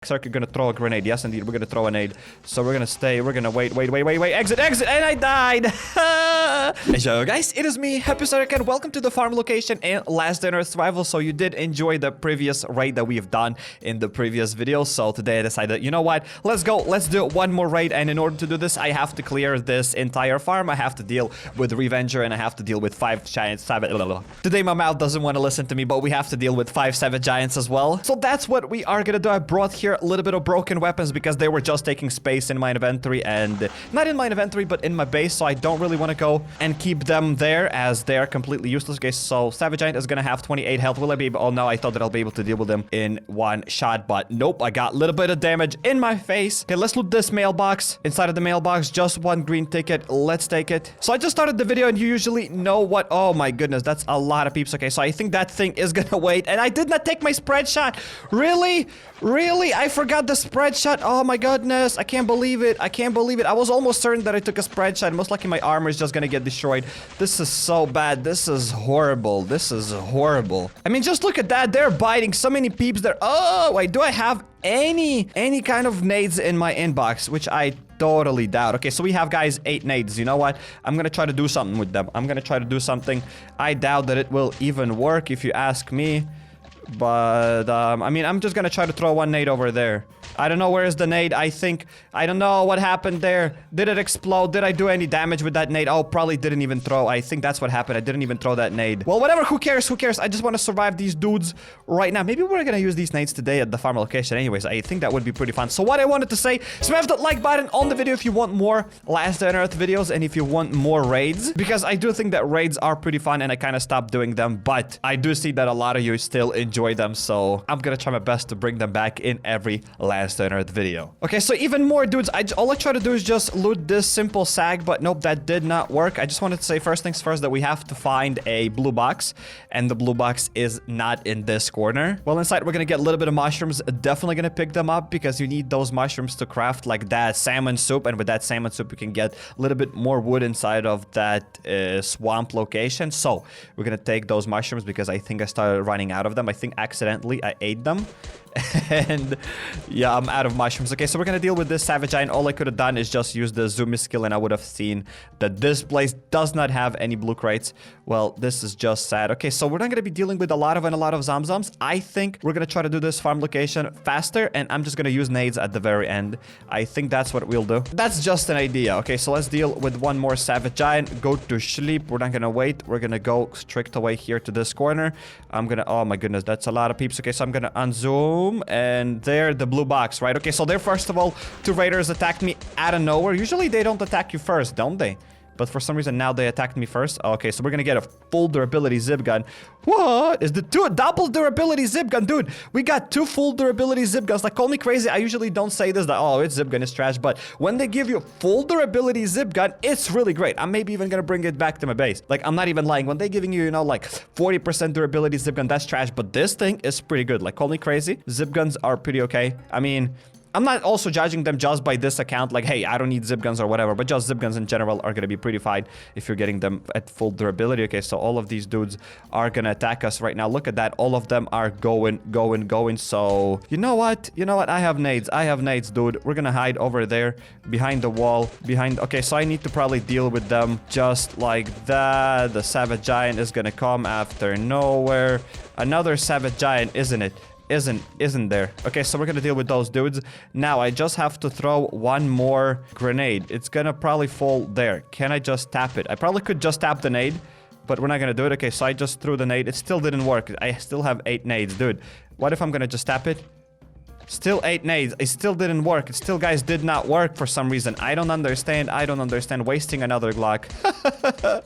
HappyCairek gonna throw a grenade. Yes, indeed, we're gonna throw a nade. So we're gonna stay. We're gonna wait. Exit, and I died. Yo, guys, it is me, HappyCairek, and welcome to the farm location in Last Day on Earth Survival. So you did enjoy the previous raid that we've done in the previous video. So today I decided, you know what? Let's go. Let's do one more raid. And in order to do this, I have to clear this entire farm. I have to deal with Revenger, and I have to deal with 5 giants. Today my mouth doesn't want to listen to me, but we have to deal with 5 savage giants as well. So that's what we are gonna do. I brought here a little bit of broken weapons because they were just taking space in my inventory, and not in my inventory but in my base, so I don't really want to go and keep them there as they are completely useless. Okay, so savage giant is gonna have 28 health. Will I be able— oh no, I thought that I'll be able to deal with them in one shot, but nope, I got a little bit of damage in my face. Okay, let's loot this mailbox. Inside of the mailbox, just one green ticket. Let's take it. So I just started the video, and you usually know what— oh my goodness, that's a lot of peeps. Okay, so I think that thing is gonna wait, and I did not take my spread shot. Really? I forgot the spread shot. Oh my goodness, I can't believe it. I was almost certain that I took a spread shot. Most likely my armor is just gonna get destroyed. This is so bad. This is horrible. I mean, just look at that. They're biting so many peeps there. Oh wait, do I have any kind of nades in my inbox? Which I totally doubt. Okay, so we have, guys, 8 nades. You know what? I'm gonna try to do something with them. I doubt that it will even work if you ask me. But, I mean, I'm just gonna try to throw one nade over there. I don't know where is the nade. I don't know what happened there. Did it explode? Did I do any damage with that nade? Oh, probably didn't even throw. I think that's what happened. I didn't even throw that nade. Well, whatever. Who cares? I just want to survive these dudes right now. Maybe we're gonna use these nades today at the farm location anyways. I think that would be pretty fun. So what I wanted to say, smash that like button on the video if you want more Last Day on Earth videos and if you want more raids. Because I do think that raids are pretty fun, and I kind of stopped doing them. But I do see that a lot of you still enjoy them. So I'm gonna try my best to bring them back in every Last Day on Earth video. Okay, so even more dudes. All I try to do is just loot this simple sag, but nope, that did not work. I just wanted to say first things first that we have to find a blue box, and the blue box is not in this corner. Well, inside we're gonna get a little bit of mushrooms. Definitely gonna pick them up because you need those mushrooms to craft like that salmon soup, and with that salmon soup you can get a little bit more wood inside of that swamp location. So we're gonna take those mushrooms because I think I started running out of them. I think accidentally I ate them. And yeah, I'm out of mushrooms. Okay, so we're gonna deal with this savage giant. All I could have done is just use the zoom skill, and I would have seen that this place does not have any blue crates. Well, this is just sad. Okay, so we're not gonna be dealing with a lot of zamzams. I think we're gonna try to do this farm location faster, and I'm just gonna use nades at the very end. I think that's what we'll do. That's just an idea. Okay, so let's deal with one more savage giant. Go to sleep. We're not gonna wait. We're gonna go straight away here to this corner. I'm gonna— oh my goodness, that's a lot of peeps. Okay, so I'm gonna unzoom. And there, the blue box, right? Okay, so there, first of all, 2 raiders attacked me out of nowhere. Usually they don't attack you first, don't they? But for some reason now they attacked me first. Okay, so we're gonna get a full durability zip gun. What is the double durability zip gun? Dude, we got 2 full durability zip guns. Like, call me crazy, I usually don't say this, that oh, it's zip gun is trash, but when they give you full durability zip gun, it's really great. I'm maybe even gonna bring it back to my base. Like, I'm not even lying. When they're giving you, you know, like 40% durability zip gun, that's trash, but this thing is pretty good. Like, call me crazy, zip guns are pretty okay. I mean, I'm not also judging them just by this account, like, hey, I don't need zip guns or whatever, but just zip guns in general are gonna be pretty fine if you're getting them at full durability. Okay, so all of these dudes are gonna attack us right now. Look at that. All of them are going. So, you know what? I have nades, dude. We're gonna hide over there behind the wall, okay, so I need to probably deal with them just like that. The savage giant is gonna come after nowhere. Another savage giant, isn't it? Isn't there. Okay, so we're gonna deal with those dudes. Now I just have to throw one more grenade. It's gonna probably fall there. Can I just tap it? I probably could just tap the nade, but we're not gonna do it. Okay, so I just threw the nade. It still didn't work. I still have 8 nades. Dude, what if I'm gonna just tap it? Still 8 nades. It still didn't work. It still, guys, did not work for some reason. I don't understand. Wasting another Glock.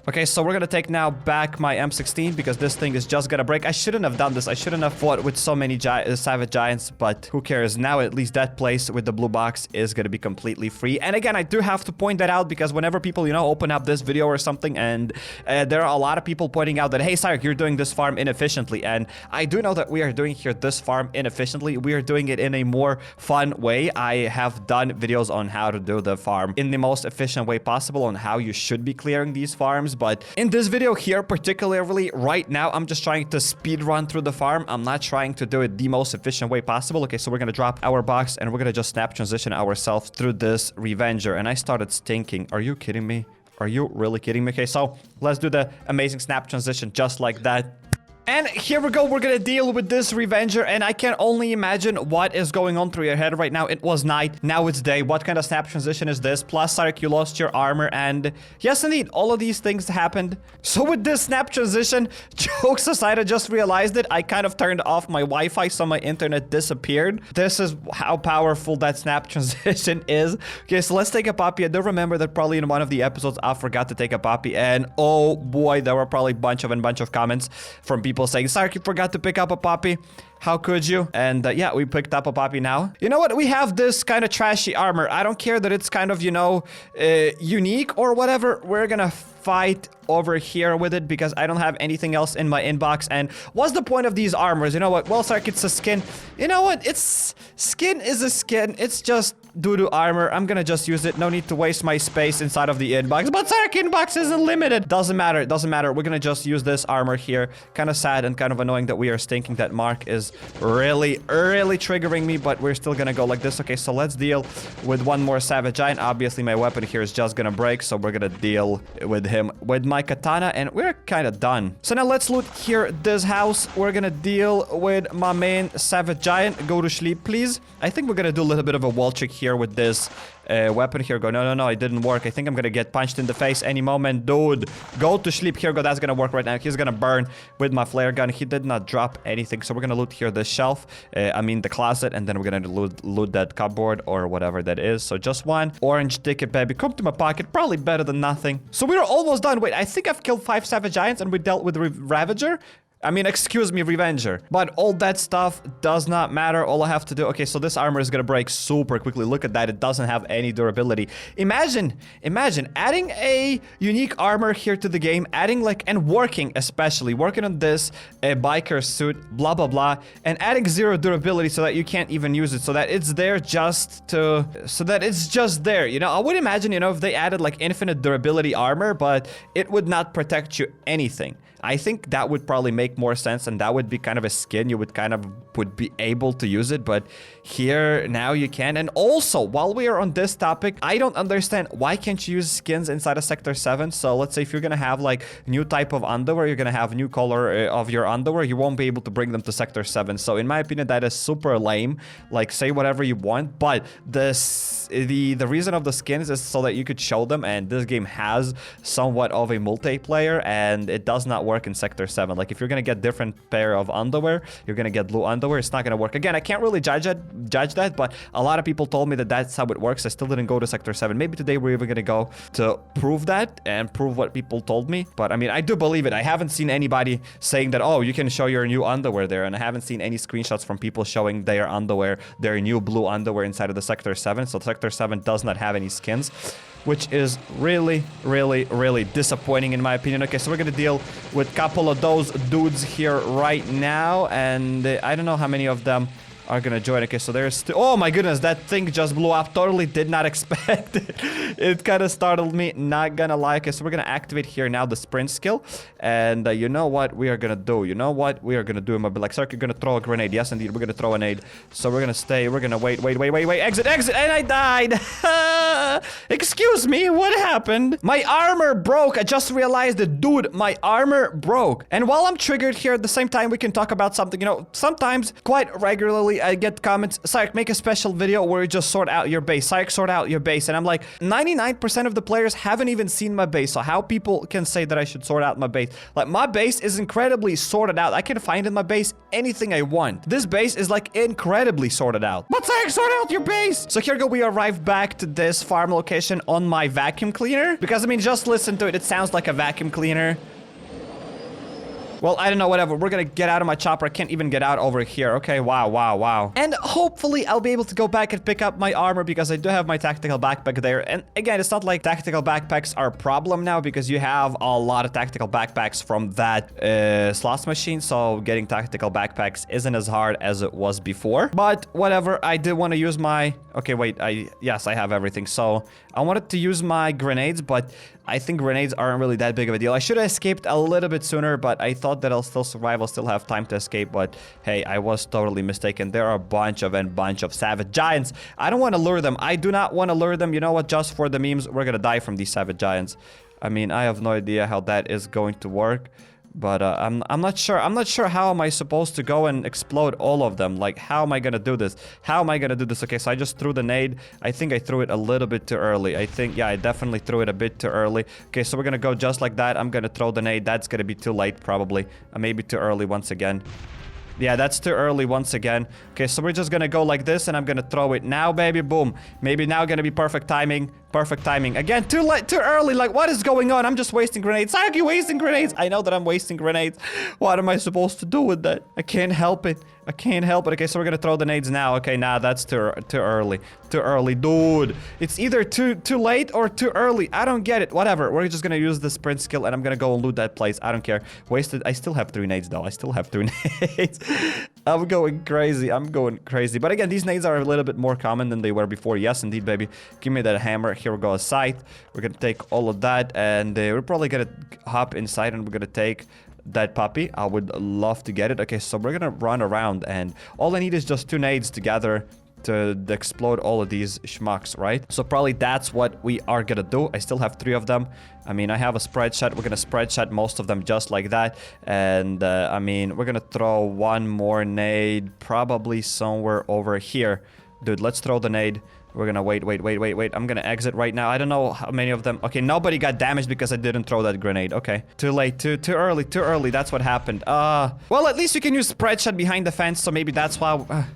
Okay, so we're gonna take now back my M16 because this thing is just gonna break. I shouldn't have done this. I shouldn't have fought with so many savage giants, but who cares? Now at least that place with the blue box is gonna be completely free. And again, I do have to point that out because whenever people, you know, open up this video or something, and there are a lot of people pointing out that, hey, Cairek, you're doing this farm inefficiently. And I do know that we are doing here this farm inefficiently. We are doing it in in a more fun way. I have done videos on how to do the farm in the most efficient way possible, on how you should be clearing these farms. But in this video here, particularly right now, I'm just trying to speed run through the farm. I'm not trying to do it the most efficient way possible. Okay, so we're gonna drop our box and we're gonna just snap transition ourselves through this Revenger. And I started stinking. Are you kidding me? Are you really kidding me? Okay, so let's do the amazing snap transition just like that. And here we go, we're gonna deal with this Revenger, and I can only imagine what is going on through your head right now. It was night, now it's day. What kind of snap transition is this? Plus, Sarek, you lost your armor, and yes, indeed, all of these things happened. So with this snap transition, jokes aside, I just realized it. I kind of turned off my Wi-Fi, so my internet disappeared. This is how powerful that snap transition is. Okay, so let's take a poppy. I do remember that probably in one of the episodes, I forgot to take a poppy, and oh boy, there were probably a bunch of comments from people saying, Sark, you forgot to pick up a poppy. How could you? And yeah, we picked up a poppy now. You know what? We have this kind of trashy armor. I don't care that it's kind of, you know, unique or whatever. We're gonna fight over here with it because I don't have anything else in my inbox. And what's the point of these armors? You know what? Well, Sark, it's a skin. You know what? Skin is a skin. It's just doo-doo armor. I'm gonna just use it. No need to waste my space inside of the inbox. But Sark, inbox isn't limited. Doesn't matter. It doesn't matter. We're gonna just use this armor here. Kind of sad and kind of annoying that we are stinking. That mark is really triggering me, but we're still gonna go like this. Okay, so let's deal with one more Savage Giant. Obviously, my weapon here is just gonna break, so we're gonna deal with him with my katana, and we're kind of done. So now let's loot here this house. We're gonna deal with my main Savage Giant. Go to sleep, please. I think we're gonna do a little bit of a wall trick here with this weapon here. Go, no, it didn't work. I think I'm gonna get punched in the face any moment. Dude, go to sleep. Here go, that's gonna work right now. He's gonna burn with my flare gun. He did not drop anything, so we're gonna loot here the shelf, I mean the closet, and then we're gonna loot that cupboard or whatever that is. So just one orange ticket, baby. Come to my pocket. Probably better than nothing. So we're almost done. Wait, I think I've killed 5 Savage Giants and we dealt with Ravager. I mean, excuse me, Revenger. But all that stuff does not matter. All I have to do... Okay, so this armor is gonna break super quickly. Look at that. It doesn't have any durability. Imagine adding a unique armor here to the game, adding like... And working, especially. Working on this biker suit, blah, blah, blah. And adding 0 durability so that you can't even use it. So that it's there just to... So that it's just there. You know, I would imagine, you know, if they added like infinite durability armor, but it would not protect you anything. I think that would probably make more sense, and that would be kind of a skin. You would would be able to use it, but here now you can. And also, while we are on this topic, I don't understand why can't you use skins inside of Sector 7. So let's say if you're gonna have like new type of underwear, you're gonna have new color of your underwear, you won't be able to bring them to Sector 7. So in my opinion, that is super lame. Like, say whatever you want, but the reason of the skins is so that you could show them, and this game has somewhat of a multiplayer, and it does not work in Sector 7. Like, if you're gonna get different pair of underwear, you're gonna get blue underwear, it's not gonna work. Again, I can't really judge that, but a lot of people told me that that's how it works. I still didn't go to Sector 7. Maybe today we're even gonna go to prove that and prove what people told me. But I mean, I do believe it. I haven't seen anybody saying that, oh, you can show your new underwear there, and I haven't seen any screenshots from people showing their underwear, their new blue underwear inside of the Sector 7. So Sector 7 does not have any skins, which is really disappointing in my opinion. Okay, so we're gonna deal with a couple of those dudes here right now, and I don't know how many of them are gonna join. Okay, so there's still... Oh my goodness, that thing just blew up. Totally did not expect it. It kind of startled me, not gonna lie. Okay, so we're gonna activate here now the sprint skill, and you know what we are gonna do? You know what we are gonna do? I'm gonna be like, Sark, you're gonna throw a grenade. Yes, indeed, we're gonna throw a nade. So we're gonna stay. We're gonna wait. Exit, and I died. Excuse me, what happened? My armor broke. I just realized it, dude. My armor broke. And while I'm triggered here, at the same time, we can talk about something. You know, sometimes, quite regularly, I get comments, Sark, make a special video where you just sort out your base. Sark, sort out your base. And I'm like, 99% of the players haven't even seen my base. So how people can say that I should sort out my base? Like, my base is incredibly sorted out. I can find in my base anything I want. This base is like incredibly sorted out. But Sark, sort out your base. So here we go. We arrived back to this farm location on my vacuum cleaner. Because I mean, just listen to it. It sounds like a vacuum cleaner. Well, I don't know, whatever. We're gonna get out of my chopper. I can't even get out over here. Okay, wow, wow, wow. And hopefully I'll be able to go back and pick up my armor because I do have my tactical backpack there. And again, it's not like tactical backpacks are a problem now because you have a lot of tactical backpacks from that slots machine. So getting tactical backpacks isn't as hard as it was before. But whatever, I did want to use my... Okay, wait, yes, I have everything. So I wanted to use my grenades, but I think grenades aren't really that big of a deal. I should have escaped a little bit sooner, but I thought that I'll still survive. I'll still have time to escape, but hey, I was totally mistaken. There are a bunch of savage giants. I don't want to lure them. I do not want to lure them. You know what? Just for the memes, we're gonna die from these savage giants. I mean, I have no idea how that is going to work. But I'm not sure. I'm not sure how am I supposed to go and explode all of them. Like, how am I gonna do this? How am I gonna do this? Okay, so I just threw the nade. I think I threw it a little bit too early. I think, yeah, I definitely threw it a bit too early. Okay, so we're gonna go just like that. I'm gonna throw the nade. That's gonna be too late, probably. Maybe too early once again. Yeah, that's too early once again. Okay, so we're just gonna go like this, and I'm gonna throw it now, baby. Boom. Maybe now gonna be perfect timing. Perfect timing. Again, too late, too early. Like, what is going on? I'm just wasting grenades. Why are you wasting grenades? I know that I'm wasting grenades. What am I supposed to do with that? I can't help it. I can't help it. Okay, so we're gonna throw the nades now. Okay, nah, that's too early. Too early, dude. It's either too late or too early. I don't get it. Whatever. We're just gonna use the sprint skill, and I'm gonna go and loot that place. I don't care. Wasted. I still have 3 nades, though. I still have 3 nades. I'm going crazy. I'm going crazy. But again, these nades are a little bit more common than they were before. Yes, indeed, baby. Give me that hammer. Here we go, a scythe. We're gonna take all of that, and we're probably gonna hop inside, and we're gonna take that puppy. I would love to get it. Okay, so we're gonna run around, and all I need is just 2 nades together to explode all of these schmucks, right? So probably that's what we are gonna do. I still have 3 of them. I mean, I have a spread shot. We're gonna spread shot most of them just like that. And I mean, we're gonna throw 1 more nade probably somewhere over here. Dude, let's throw the nade. We're gonna wait. I'm gonna exit right now. I don't know how many of them. Okay, nobody got damaged because I didn't throw that grenade. Okay, too late, too early. That's what happened. Well, at least you can use spread shot behind the fence, so maybe that's why.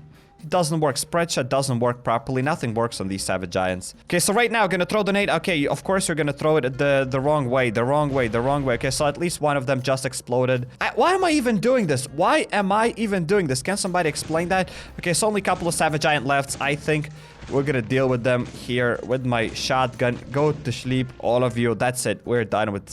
It doesn't work. Spread shot doesn't work properly. Nothing works on these savage giants. Okay, so right now, gonna throw the nade. Okay, of course you're gonna throw it the wrong way. Okay, so at least one of them just exploded. Why am I even doing this? Why am I even doing this? Can somebody explain that? Okay, so only a couple of savage giant lefts. I think we're gonna deal with them here with my shotgun. Go to sleep, all of you. That's it. We're done with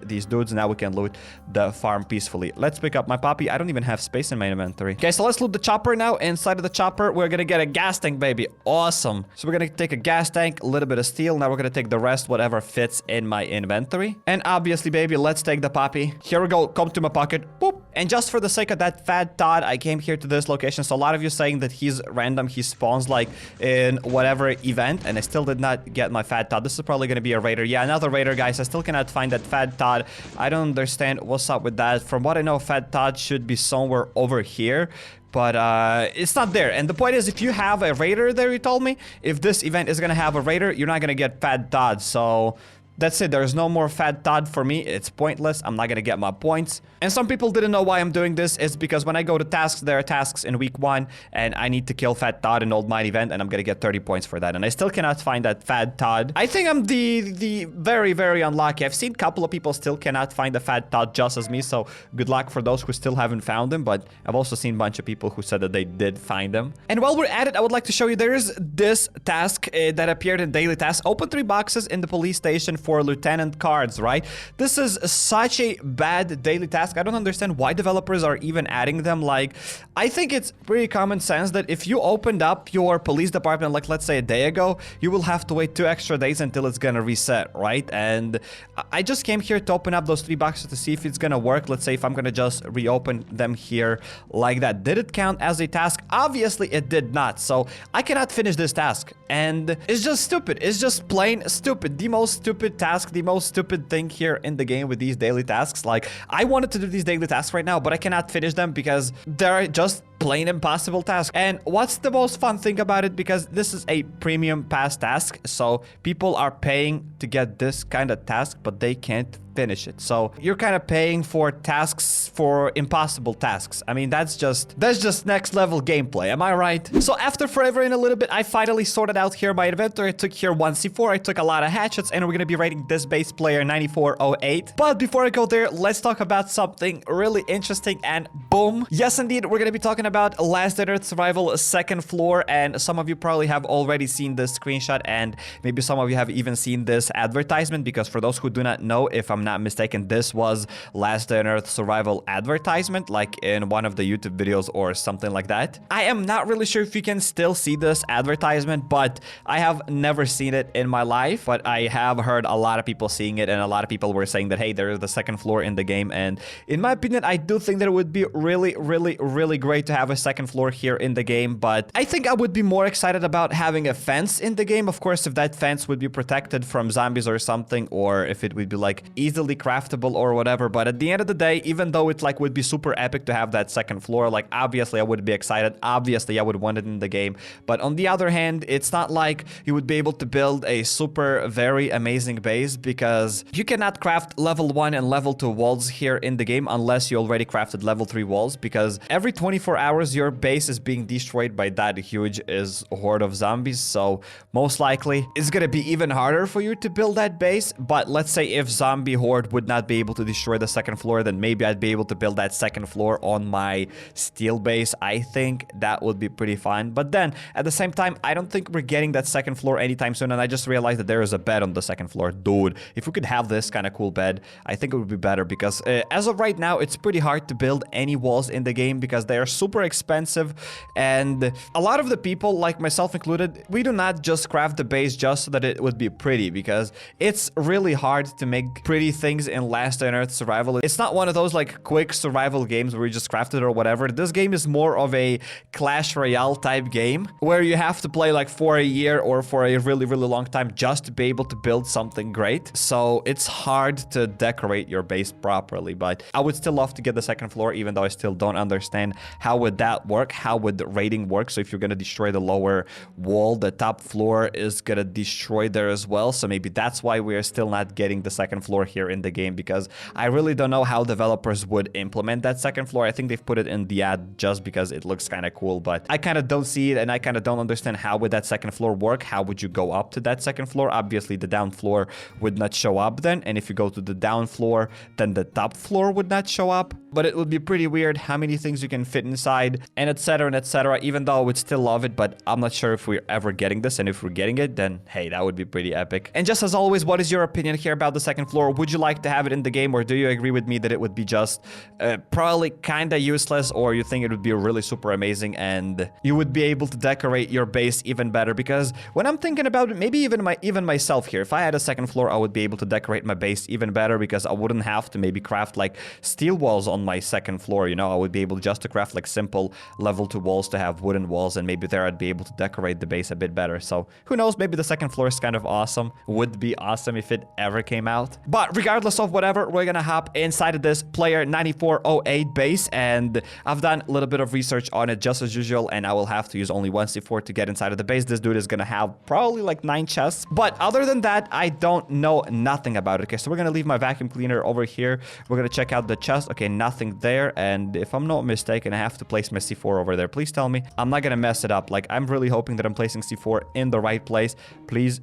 these dudes. Now we can loot the farm peacefully. Let's pick up my puppy. I don't even have space in my inventory. Okay, so let's loot the chopper now. Inside of the chopper, we're gonna get a gas tank, baby. Awesome. So we're gonna take a gas tank, a little bit of steel. Now we're gonna take the rest, whatever fits in my inventory. And obviously, baby, let's take the puppy. Here we go. Come to my pocket. Boop. And just for the sake of that fat Todd, I came here to this location. So a lot of you saying that he's random. He spawns like in whatever event, and I still did not get my fat Todd. This is probably gonna be a raider. Yeah, another raider, guys. I still cannot find that fat Todd. I don't understand what's up with that. From what I know, fat Todd should be somewhere over here, but it's not there. And the point is, if you have a raider there, you told me, if this event is gonna have a raider, you're not gonna get fat Todd. So that's it. There's no more fat Todd for me. It's pointless. I'm not gonna get my points. And some people didn't know why I'm doing this. It's because when I go to tasks, there are tasks in week 1, and I need to kill fat Todd in Old Mine event, and I'm gonna get 30 points for that. And I still cannot find that fat Todd. I think I'm the very, very unlucky. I've seen a couple of people still cannot find the fat Todd just as me, so good luck for those who still haven't found him. But I've also seen a bunch of people who said that they did find him. And while we're at it, I would like to show you there is this task that appeared in daily tasks. Open 3 boxes in the police station for lieutenant cards, right? This is such a bad daily task. I don't understand why developers are even adding them. Like, I think it's pretty common sense that if you opened up your police department, like let's say a day ago, you will have to wait 2 extra days until it's gonna reset, right? And I just came here to open up those 3 boxes to see if it's gonna work. Let's say if I'm gonna just reopen them here like that. Did it count as a task? Obviously it did not. So I cannot finish this task. And it's just stupid. It's just plain stupid. The most stupid task, the most stupid thing here in the game with these daily tasks. Like, I wanted to do these daily tasks right now, but I cannot finish them because they're just plain impossible task. And what's the most fun thing about it, because this is a premium pass task, so people are paying to get this kind of task, but they can't finish it. So you're kind of paying for tasks, for impossible tasks. I mean, that's just next level gameplay. Am I right? So after forever and a little bit, I finally sorted out here my inventory. I took here 1 C4. I took a lot of hatchets, and we're going to be rating this base player 9408. But before I go there, let's talk about something really interesting, and boom. Yes, indeed, we're going to be talking about Last Day on Earth Survival second floor, and some of you probably have already seen this screenshot, and maybe some of you have even seen this advertisement, because for those who do not know, if I'm not mistaken, this was Last Day on Earth Survival advertisement, like in one of the YouTube videos or something like that. I am not really sure if you can still see this advertisement, but I have never seen it in my life, but I have heard a lot of people seeing it, and a lot of people were saying that, hey, there is the second floor in the game, and in my opinion, I do think that it would be really great to have a second floor here in the game, but I think I would be more excited about having a fence in the game. Of course, if that fence would be protected from zombies or something, or if it would be like easily craftable or whatever. But at the end of the day, even though it like would be super epic to have that second floor, like obviously I would be excited, obviously I would want it in the game, but on the other hand, it's not like you would be able to build a super very amazing base, because you cannot craft level 1 and level 2 walls here in the game unless you already crafted level 3 walls, because every 24 hours your base is being destroyed by that huge horde of zombies. So most likely it's gonna be even harder for you to build that base. But let's say if zombie horde would not be able to destroy the second floor, then maybe I'd be able to build that second floor on my steel base. I think that would be pretty fun. But then at the same time, I don't think we're getting that second floor anytime soon, and I just realized that there is a bed on the second floor. Dude, if we could have this kind of cool bed, I think it would be better, because as of right now, it's pretty hard to build any walls in the game because they are super expensive, and a lot of the people, like myself included, we do not just craft the base just so that it would be pretty, because it's really hard to make pretty things in Last Day on Earth Survival. It's not one of those like quick survival games where you just craft it or whatever. This game is more of a Clash Royale type game where you have to play like for a year or for a really long time just to be able to build something great. So it's hard to decorate your base properly, but I would still love to get the second floor, even though I still don't understand how would that work, how would the rating work. So if you're gonna destroy the lower wall, the top floor is gonna destroy there as well. So maybe that's why we are still not getting the second floor here in the game, because I really don't know how developers would implement that second floor. I think they've put it in the ad just because it looks kind of cool, but I kind of don't see it, and I kind of don't understand how would that second floor work. How would you go up to that second floor? Obviously the down floor would not show up then, and if you go to the down floor, then the top floor would not show up. But it would be pretty weird how many things you can fit inside, and etc, even though I would still love it. But I'm not sure if we're ever getting this, and if we're getting it, then hey, that would be pretty epic. And just as always, what is your opinion here about the second floor? Would you like to have it in the game, or do you agree with me that it would be just probably kind of useless, or you think it would be really super amazing and you would be able to decorate your base even better? Because when I'm thinking about it, maybe even myself here, if I had a second floor, I would be able to decorate my base even better, because I wouldn't have to maybe craft like steel walls on my second floor. You know, I would be able just to craft like simple level 2 walls to have wooden walls, and maybe there I'd be able to decorate the base a bit better. So who knows, maybe the second floor is kind of awesome. Would be awesome if it ever came out. But regardless of whatever, we're gonna hop inside of this player 9408 base, and I've done a little bit of research on it just as usual, and I will have to use only 1 C4 to get inside of the base. This dude is gonna have probably like 9 chests, but other than that, I don't know nothing about it. Okay, so we're gonna leave my vacuum cleaner over here. We're gonna check out the chest. Okay, nothing there, and if I'm not mistaken, I have to place my C4 over there. Please tell me I'm not gonna mess it up. Like, I'm really hoping that I'm placing C4 in the right place. Please.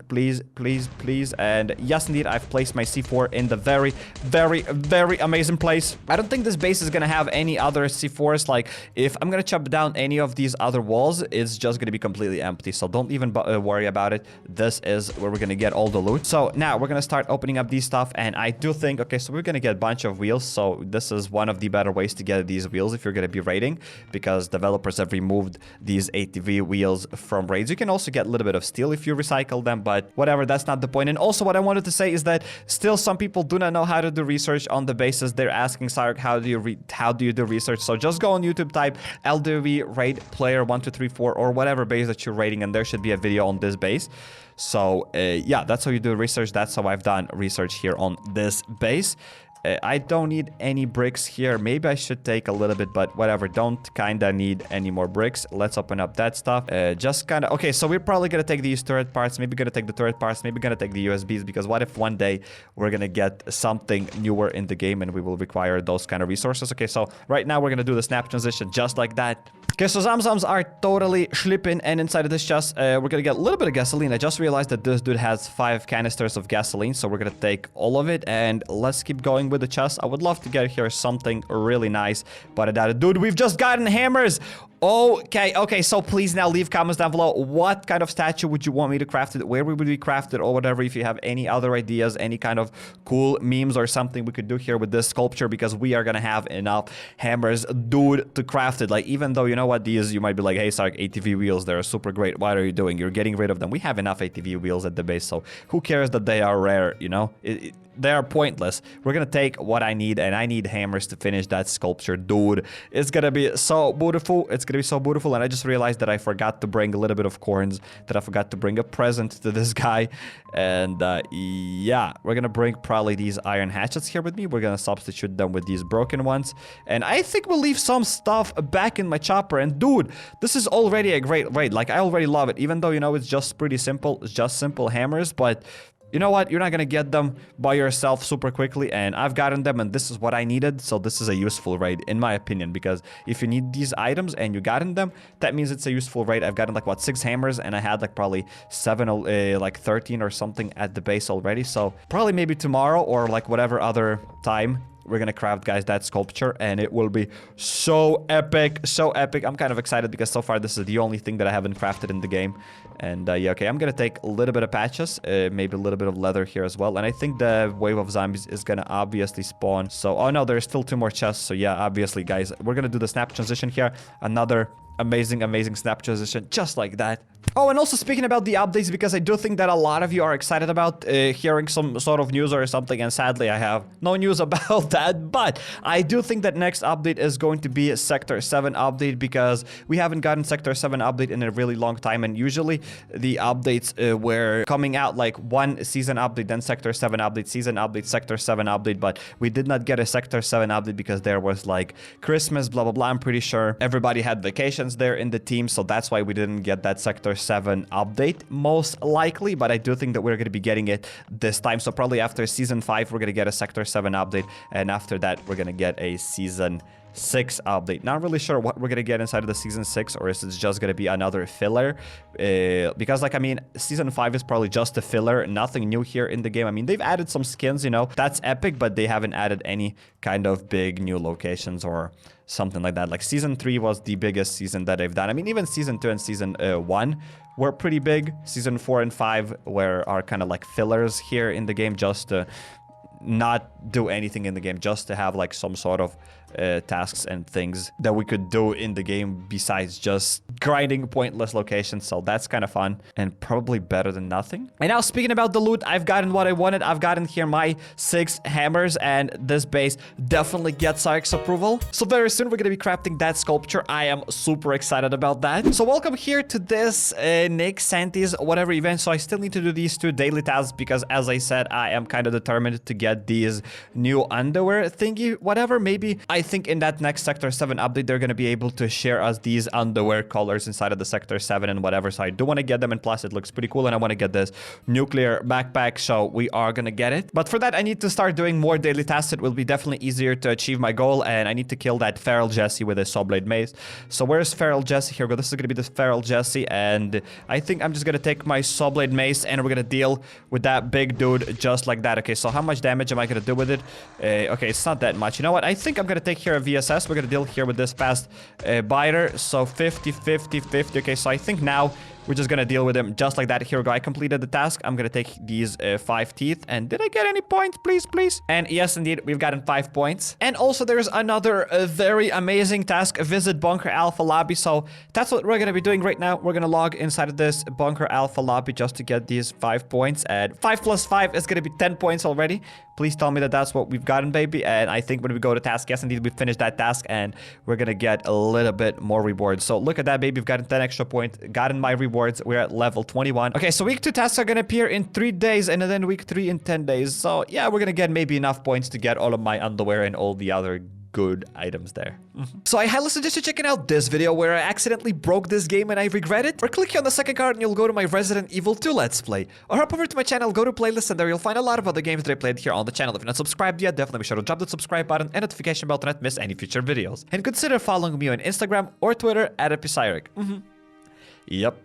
And yes, indeed, I've placed my C4 in the very amazing place. I don't think this base is gonna have any other C4s. Like, if I'm gonna chop down any of these other walls, it's just gonna be completely empty. So don't even worry about it. This is where we're gonna get all the loot. So now we're gonna start opening up these stuff, and I do think, okay, so we're gonna get a bunch of wheels. So this is one of the better ways to get these wheels if you're gonna be raiding, because developers have removed these ATV wheels from raids. You can also get a little bit of steel if you recycle them, but whatever, that's not the point. And also what I wanted to say is that still some people do not know how to do research on the bases. They're asking, Sarek, how do you do research? So just go on YouTube, type LDoE raid player 1234 or whatever base that you're raiding, and there should be a video on this base. So yeah, that's how you do research. That's how I've done research here on this base. I don't need any bricks here. Maybe I should take a little bit, but whatever. Don't kind of need any more bricks. Let's open up that stuff. Just kind of... Okay, so we're probably going to take these turret parts. Maybe going to take the turret parts. Maybe going to take the USBs, because what if one day we're going to get something newer in the game and we will require those kind of resources. Okay, so right now we're going to do the snap transition just like that. Okay, so Zamzams are totally slipping, and inside of this chest, we're going to get a little bit of gasoline. I just realized that this dude has 5 canisters of gasoline, so we're going to take all of it, and let's keep going with the chest. I would love to get here something really nice, but I doubt it. Dude, we've just gotten hammers! Okay, so please now leave comments down below. What kind of statue would you want me to craft it? Where would we craft it or whatever? If you have any other ideas, any kind of cool memes or something we could do here with this sculpture, because we are gonna have enough hammers, dude, to craft it. Like, even though, you know what, these, you might be like, hey, Sark, ATV wheels, they're super great. What are you doing? You're getting rid of them. We have enough ATV wheels at the base, so who cares that they are rare, you know? They are pointless. We're gonna take what I need, and I need hammers to finish that sculpture, dude. It's gonna be so beautiful. It's gonna be so beautiful. And I just realized that I forgot to bring a little bit of corns, that I forgot to bring a present to this guy. And yeah, we're gonna bring probably these iron hatchets here with me. We're gonna substitute them with these broken ones, and I think we'll leave some stuff back in my chopper. And dude, this is already a great raid. Like, I already love it, even though, you know, it's just pretty simple. It's just simple hammers, but you know what? You're not gonna get them by yourself super quickly, and I've gotten them, and this is what I needed. So this is a useful raid, in my opinion, because if you need these items and you gotten them, that means it's a useful raid. I've gotten like, what, 6 hammers, and I had like probably 7, like 13 or something at the base already. So probably maybe tomorrow or like whatever other time we're gonna craft, guys, that sculpture, and it will be so epic, so epic. I'm kind of excited because so far this is the only thing that I haven't crafted in the game. And yeah, okay, I'm gonna take a little bit of patches, maybe a little bit of leather here as well. And I think the wave of zombies is gonna obviously spawn. So, oh no, there's still 2 more chests. So yeah, obviously, guys, we're gonna do the snap transition here. Another amazing snap transition, just like that. Oh, and also speaking about the updates, because I do think that a lot of you are excited about hearing some sort of news or something, and sadly I have no news about that, but I do think that next update is going to be a Sector 7 update, because we haven't gotten Sector 7 update in a really long time, and usually the updates were coming out like one season update, then Sector 7 update, season update, Sector 7 update, but we did not get a Sector 7 update because there was like Christmas, blah blah blah. I'm pretty sure everybody had vacations there in the team, so that's why we didn't get that Sector 7 update, most likely, but I do think that we're going to be getting it this time. So probably after Season 5, we're going to get a Sector 7 update, and after that, we're going to get a Season 6 update. Not really sure what we're going to get inside of the Season 6, or is it just going to be another filler? Because, like, I mean, Season 5 is probably just a filler, nothing new here in the game. I mean, they've added some skins, you know, that's epic, but they haven't added any kind of big new locations or something like that. Like, Season 3 was the biggest season that they've done. I mean, even Season 2 and Season 1 were pretty big. Season 4 and 5 are kind of like fillers here in the game, just to not do anything in the game, just to have like some sort of tasks and things that we could do in the game besides just grinding pointless locations. So that's kind of fun and probably better than nothing. And now, speaking about the loot, I've gotten what I wanted. I've gotten here my 6 hammers, and this base definitely gets Sark's approval. So very soon we're gonna be crafting that sculpture. I am super excited about that. So welcome here to this Nick Santis whatever event. So I still need to do these 2 daily tasks, because as I said, I am kind of determined to get these new underwear thingy, whatever. Maybe I think in that next Sector 7 update, they're going to be able to share us these underwear colors inside of the Sector 7 and whatever. So I do want to get them, and plus it looks pretty cool, and I want to get this nuclear backpack, so we are going to get it. But for that, I need to start doing more daily tasks. It will be definitely easier to achieve my goal, and I need to kill that feral Jesse with a saw blade mace. So where's feral Jesse? Here we go. This is going to be the feral Jesse, and I think I'm just going to take my saw blade mace, and we're going to deal with that big dude just like that. Okay, so how much damage am I going to do with it? Okay, it's not that much. You know what? I think I'm going to take here a VSS. We're going to deal here with this fast biter. So 50, 50, 50. Okay, so I think now we're just going to deal with him just like that. Here we go. I completed the task. I'm going to take these 5 teeth. And did I get any points? Please, please. And yes, indeed, we've gotten 5 points. And also, there's another very amazing task. Visit Bunker Alpha Lobby. So that's what we're going to be doing right now. We're going to log inside of this Bunker Alpha Lobby just to get these 5 points. And 5 plus 5 is going to be 10 points already. Please tell me that that's what we've gotten, baby. And I think when we go to task, yes, indeed, we finished that task. And we're going to get a little bit more reward. So look at that, baby. We've gotten 10 extra points. Gotten my reward rewards. We're at level 21. Okay, so week 2 tasks are gonna appear in 3 days, and then week 3 in 10 days. So yeah, we're gonna get maybe enough points to get all of my underwear and all the other good items there. So I highly suggest you checking out this video where I accidentally broke this game and I regret it. Or click here on the second card and you'll go to my Resident Evil 2 Let's Play. Or hop over to my channel, go to playlist, and there you'll find a lot of other games that I played here on the channel. If you're not subscribed yet, definitely be sure to drop that subscribe button and notification bell to not miss any future videos. And consider following me on Instagram or Twitter at HappyCairek. Yep.